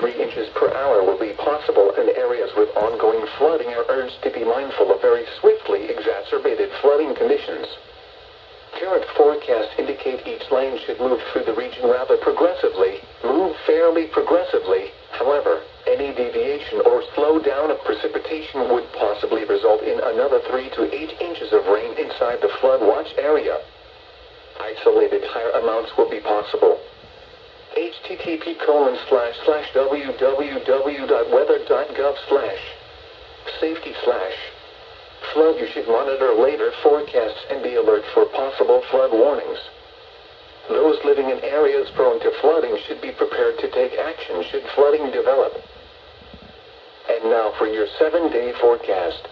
3 inches per hour will be possible, and areas with ongoing flooding are urged to be mindful of very swiftly exacerbated flooding conditions. Current forecasts indicate each lane should move through the region rather progressively, move fairly progressively. However, any deviation or slowdown of precipitation would possibly result in another 3 to 8 inches of rain inside the flood watch area. Isolated higher amounts will be possible. http://www.weather.gov/safety/ flood. You should monitor later forecasts and be alert for possible flood warnings. Those living in areas prone to flooding should be prepared to take action should flooding develop. And now for your 7-day forecast.